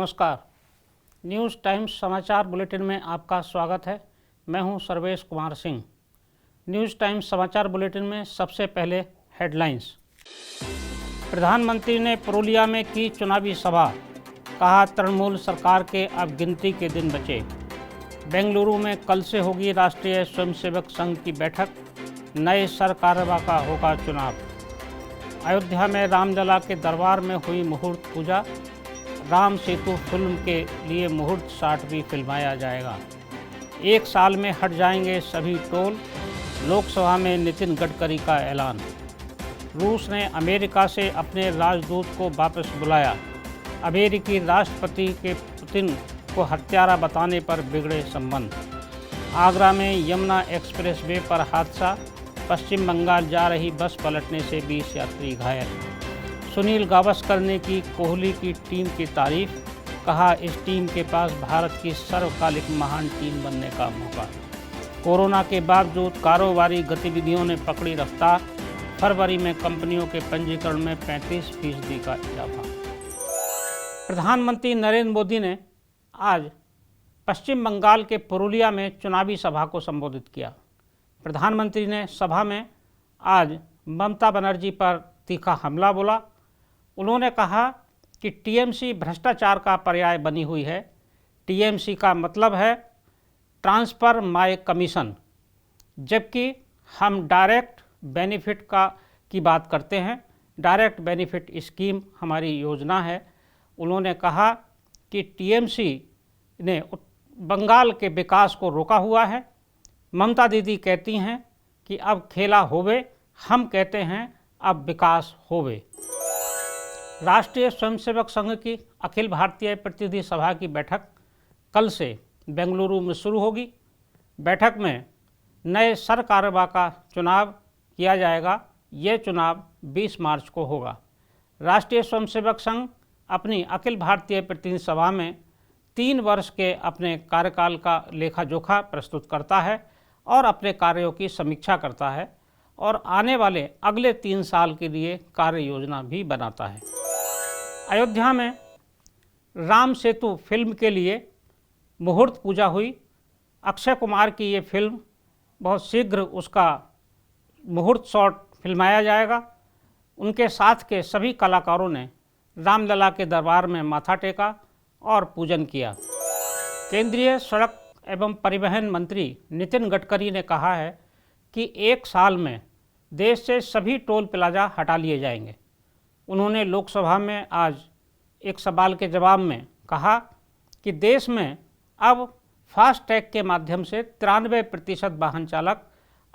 नमस्कार। News times समाचार bulletin में आपका स्वागत है। मैं हूं सर्वेश कुमार सिंह। न्यूज़ टाइम्स समाचार बुलेटिन में सबसे पहले हेडलाइंस। प्रधानमंत्री ने पुरुलिया में की चुनावी सभा, कहा तृणमूल सरकार के अब गिनती के दिन बचे। बेंगलुरु में कल से होगी राष्ट्रीय स्वयंसेवक संघ की बैठक, नए सरकार्यवा का होगा चुनाव। अयोध्या में रामलला के दरबार में हुई मुहूर्त पूजा, राम सेतु फिल्म के लिए मुहूर्त शॉट भी फिल्माया जाएगा। 1 साल में हट जाएंगे सभी टोल, लोकसभा में नितिन गडकरी का ऐलान। रूस ने अमेरिका से अपने राजदूत को वापस बुलाया। अमेरिकी राष्ट्रपति के पुतिन को हत्यारा बताने पर बिगड़े संबंध। आगरा में यमुना एक्सप्रेसवे पर हादसा, पश्चिम बंगाल जा रही बस पलटने से 20 यात्री घायल। सुनील गावस्कर ने की कोहली की टीम की तारीफ, कहा इस टीम के पास भारत की सर्वकालिक महान टीम बनने का मौका। कोरोना के बावजूद कारोबारी गतिविधियों ने पकड़ी रफ्तार, फरवरी में कंपनियों के पंजीकरण में 35% का इजाफा। प्रधानमंत्री नरेंद्र मोदी ने आज पश्चिम बंगाल के पुरुलिया में चुनावी सभा को संबोधित किया। प्रधानमंत्री ने सभा में आज ममता बनर्जी पर तीखा हमला बोला। उन्होंने कहा कि टीएमसी भ्रष्टाचार का पर्याय बनी हुई है। टीएमसी का मतलब है ट्रांसफर माय कमीशन, जबकि हम डायरेक्ट बेनिफिट की बात करते हैं। डायरेक्ट बेनिफिट स्कीम हमारी योजना है। उन्होंने कहा कि टीएमसी ने बंगाल के विकास को रोका हुआ है। ममता दीदी कहती हैं कि अब खेला होवे, हम कहते हैं अब विकास होवे। राष्ट्रीय स्वयंसेवक संघ की अखिल भारतीय प्रतिनिधि सभा की बैठक कल से बेंगलुरु में शुरू होगी। बैठक में नए सरकार्यवा का चुनाव किया जाएगा। ये चुनाव 20 मार्च को होगा। राष्ट्रीय स्वयंसेवक संघ अपनी अखिल भारतीय प्रतिनिधि सभा में 3 वर्ष के अपने कार्यकाल का लेखा जोखा प्रस्तुत करता है और अपने कार्यों की समीक्षा करता है और आने वाले अगले 3 साल के लिए कार्य योजना भी बनाता है। अयोध्या में राम सेतु फिल्म के लिए मुहूर्त पूजा हुई। अक्षय कुमार की ये फिल्म बहुत शीघ्र उसका मुहूर्त शॉट फिल्माया जाएगा। उनके साथ के सभी कलाकारों ने रामलला के दरबार में माथा टेका और पूजन किया। केंद्रीय सड़क एवं परिवहन मंत्री नितिन गडकरी ने कहा है कि 1 साल में देश से सभी टोल प्लाजा हटा लिए जाएंगे। उन्होंने लोकसभा में आज एक सवाल के जवाब में कहा कि देश में अब फास्टैग के माध्यम से 93% वाहन चालक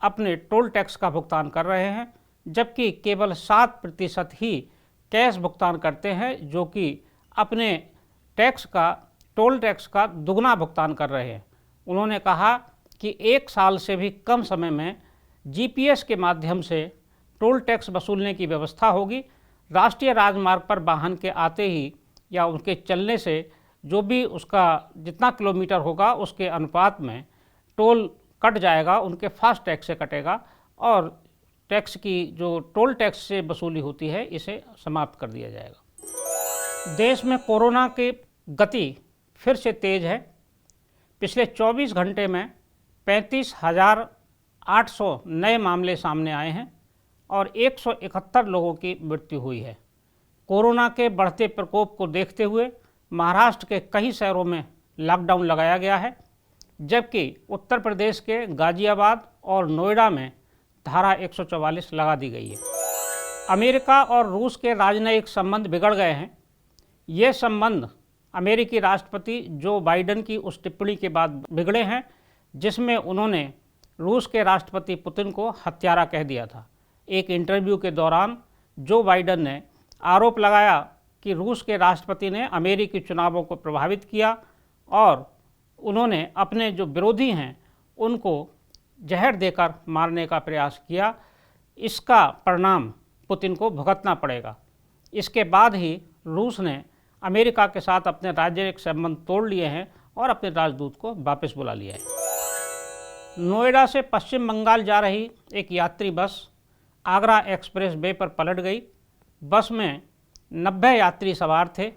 अपने टोल टैक्स का भुगतान कर रहे हैं, जबकि केवल 7% ही कैश भुगतान करते हैं, जो कि अपने टोल टैक्स का दुगना भुगतान कर रहे हैं। उन्होंने कहा कि 1 साल से भी कम समय में जीपीएस के माध्यम से टोल टैक्स वसूलने की व्यवस्था होगी। राष्ट्रीय राजमार्ग पर वाहन के आते ही या उनके चलने से जो भी उसका जितना किलोमीटर होगा उसके अनुपात में टोल कट जाएगा, उनके फास्ट टैक्स से कटेगा और टैक्स की जो टोल टैक्स से वसूली होती है इसे समाप्त कर दिया जाएगा। देश में कोरोना की गति फिर से तेज़ है। पिछले 24 घंटे में 35,800 नए मामले सामने आए हैं और 171 लोगों की मृत्यु हुई है। कोरोना के बढ़ते प्रकोप को देखते हुए महाराष्ट्र के कई शहरों में लॉकडाउन लगाया गया है, जबकि उत्तर प्रदेश के गाजियाबाद और नोएडा में धारा 144 लगा दी गई है। अमेरिका और रूस के राजनयिक संबंध बिगड़ गए हैं। ये संबंध अमेरिकी राष्ट्रपति जो बाइडेन की उस टिप्पणी के बाद बिगड़े हैं जिसमें उन्होंने रूस के राष्ट्रपति पुतिन को हत्यारा कह दिया था। एक इंटरव्यू के दौरान जो बाइडेन ने आरोप लगाया कि रूस के राष्ट्रपति ने अमेरिकी चुनावों को प्रभावित किया और उन्होंने अपने जो विरोधी हैं उनको जहर देकर मारने का प्रयास किया। इसका परिणाम पुतिन को भुगतना पड़ेगा। इसके बाद ही रूस ने अमेरिका के साथ अपने राजनयिक संबंध तोड़ लिए हैं और अपने राजदूत को वापस बुला लिया है। नोएडा से पश्चिम बंगाल जा रही एक यात्री बस आगरा एक्सप्रेसवे पर पलट गई। बस में 90 यात्री सवार थे।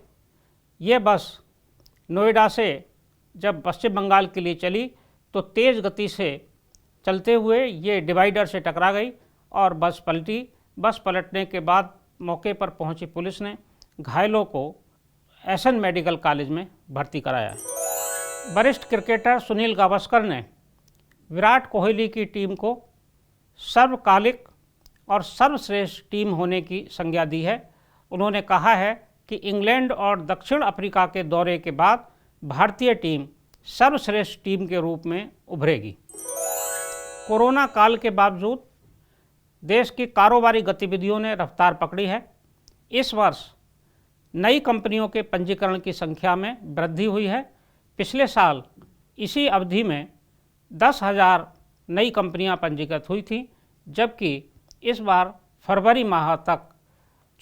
ये बस नोएडा से जब पश्चिम बंगाल के लिए चली तो तेज़ गति से चलते हुए ये डिवाइडर से टकरा गई और बस पलटी। बस पलटने के बाद मौके पर पहुंची पुलिस ने घायलों को एसएन मेडिकल कॉलेज में भर्ती कराया। वरिष्ठ क्रिकेटर सुनील गावस्कर ने विराट कोहली की टीम को सर्वकालिक और सर्वश्रेष्ठ टीम होने की संज्ञा दी है। उन्होंने कहा है कि इंग्लैंड और दक्षिण अफ्रीका के दौरे के बाद भारतीय टीम सर्वश्रेष्ठ टीम के रूप में उभरेगी। कोरोना काल के बावजूद देश की कारोबारी गतिविधियों ने रफ्तार पकड़ी है। इस वर्ष नई कंपनियों के पंजीकरण की संख्या में वृद्धि हुई है। पिछले साल इसी अवधि में 10,000 नई कंपनियां पंजीकृत हुई थीं, जबकि इस बार फरवरी माह तक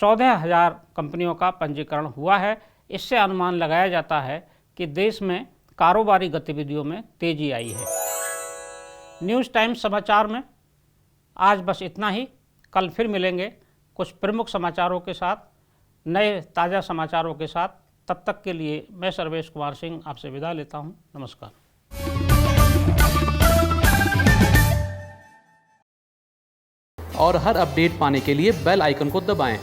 14,000 कंपनियों का पंजीकरण हुआ है। इससे अनुमान लगाया जाता है कि देश में कारोबारी गतिविधियों में तेजी आई है। न्यूज़ टाइम्स समाचार में आज बस इतना ही। कल फिर मिलेंगे कुछ प्रमुख समाचारों के साथ, नए ताज़ा समाचारों के साथ। तब तक के लिए मैं सर्वेश कुमार सिंह आपसे विदा लेता हूँ। नमस्कार। और हर अपडेट पाने के लिए बेल आइकन को दबाएं।